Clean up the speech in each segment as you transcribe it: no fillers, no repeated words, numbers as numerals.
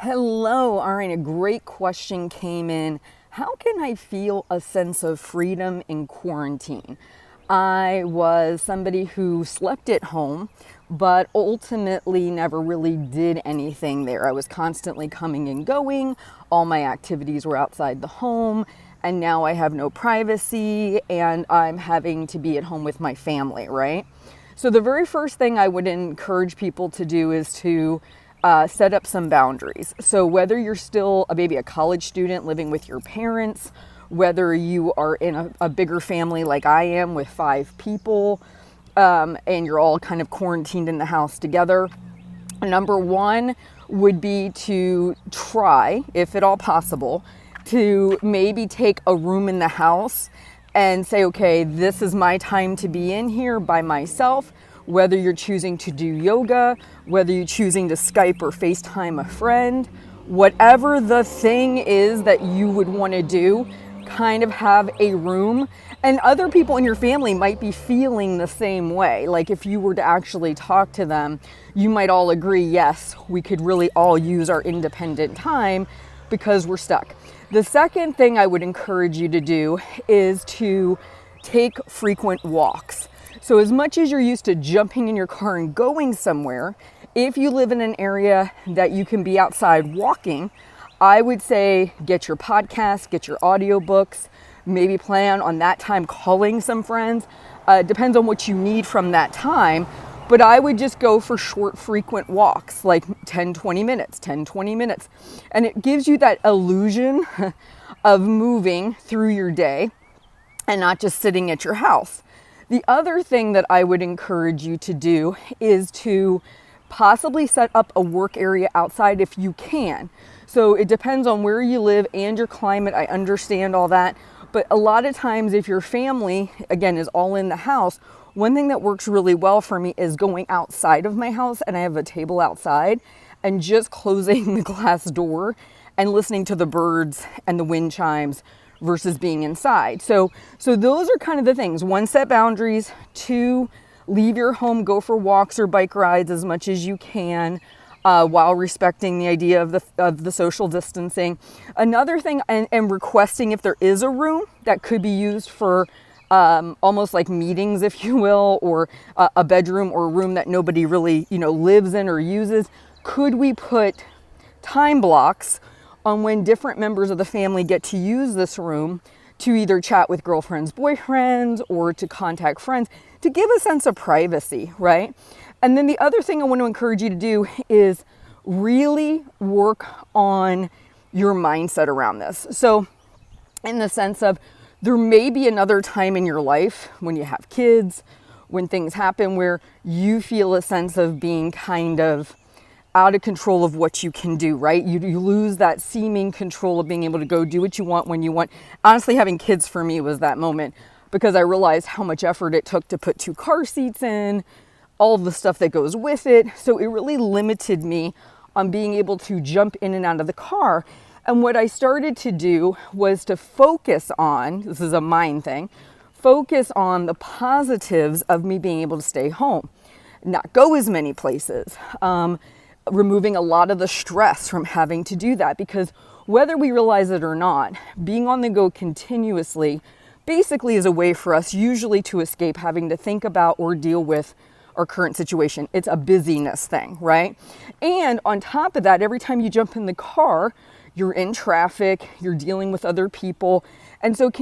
Hello. All right, a great question came in. How can I feel a sense of freedom in quarantine? I was somebody who slept at home, but ultimately never really did anything there. I was constantly coming and going. All my activities were outside the home, and now I have no privacy and I'm having to be at home with my family, right? So the very first thing I would encourage people to do is to set up some boundaries. So whether you're still maybe a college student living with your parents, whether you are in a bigger family like I am with 5 people, and you're all kind of quarantined in the house together, number one would be to try, if at all possible, to maybe take a room in the house and say, okay, this is my time to be in here by myself. Whether you're choosing to do yoga, whether you're choosing to Skype or FaceTime a friend, whatever the thing is that you would want to do, kind of have a room. And other people in your family might be feeling the same way. Like if you were to actually talk to them, you might all agree, yes, we could really all use our independent time because we're stuck. The second thing I would encourage you to do is to take frequent walks. So as much as you're used to jumping in your car and going somewhere, if you live in an area that you can be outside walking, I would say get your podcast, get your audiobooks, maybe plan on that time calling some friends. Depends on what you need from that time. But I would just go for short, frequent walks, like 10, 20 minutes, 10, 20 minutes. And it gives you that illusion of moving through your day and not just sitting at your house. The other thing that I would encourage you to do is to possibly set up a work area outside if you can. So it depends on where you live and your climate. I understand all that. But a lot of times if your family, again, is all in the house, one thing that works really well for me is going outside of my house, and I have a table outside, and just closing the glass door and listening to the birds and the wind chimes versus being inside. So those are kind of the things. 1, set boundaries. 2, leave your home, go for walks or bike rides as much as you can, while respecting the idea of the social distancing. Another thing, and requesting if there is a room that could be used for almost like meetings, if you will, or a bedroom or a room that nobody really, lives in or uses. Could we put time blocks on when different members of the family get to use this room to either chat with girlfriends, boyfriends, or to contact friends, to give a sense of privacy, right? And then the other thing I want to encourage you to do is really work on your mindset around this. So in the sense of, there may be another time in your life when you have kids, when things happen where you feel a sense of being kind of out of control of what you can do, right? You lose that seeming control of being able to go do what you want when you want. Honestly, having kids for me was that moment, because I realized how much effort it took to put 2 car seats in, all of the stuff that goes with it. So it really limited me on being able to jump in and out of the car. And what I started to do was to focus on, this is a mind thing, focus on the positives of me being able to stay home, not go as many places, removing a lot of the stress from having to do that. Because whether we realize it or not, being on the go continuously basically is a way for us usually to escape having to think about or deal with our current situation. It's a busyness thing, right? And on top of that, every time you jump in the car, you're in traffic, you're dealing with other people. And so it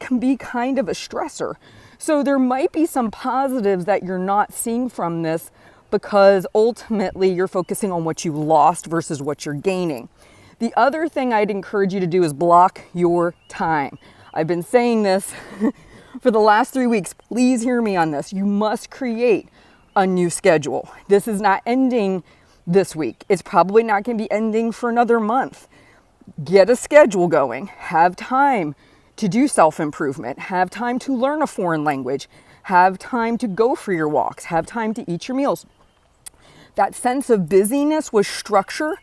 can be kind of a stressor. So there might be some positives that you're not seeing from this, because ultimately you're focusing on what you lost versus what you're gaining. The other thing I'd encourage you to do is block your time. I've been saying this for the last 3 weeks. Please hear me on this. You must create a new schedule. This is not ending this week. It's probably not going to be ending for another month. Get a schedule going. Have time to do self-improvement. Have time to learn a foreign language. Have time to go for your walks. Have time to eat your meals. That sense of busyness was structure,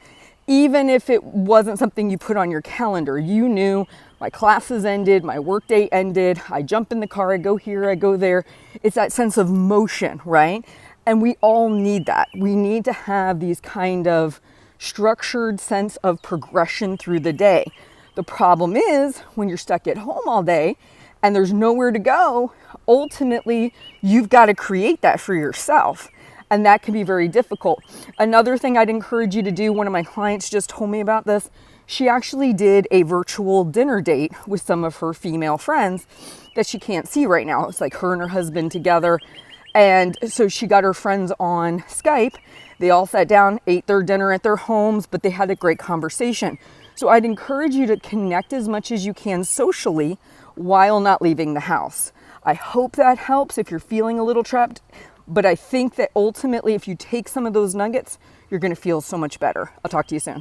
even if it wasn't something you put on your calendar. You knew my classes ended, my workday ended, I jump in the car, I go here, I go there. It's that sense of motion, right? And we all need that. We need to have these kind of structured sense of progression through the day. The problem is when you're stuck at home all day and there's nowhere to go, ultimately you've got to create that for yourself. And that can be very difficult. Another thing I'd encourage you to do, one of my clients just told me about this. She actually did a virtual dinner date with some of her female friends that she can't see right now. It's like her and her husband together. And so she got her friends on Skype. They all sat down, ate their dinner at their homes, but they had a great conversation. So I'd encourage you to connect as much as you can socially while not leaving the house. I hope that helps if you're feeling a little trapped, but I think that ultimately if you take some of those nuggets, you're going to feel so much better. I'll talk to you soon.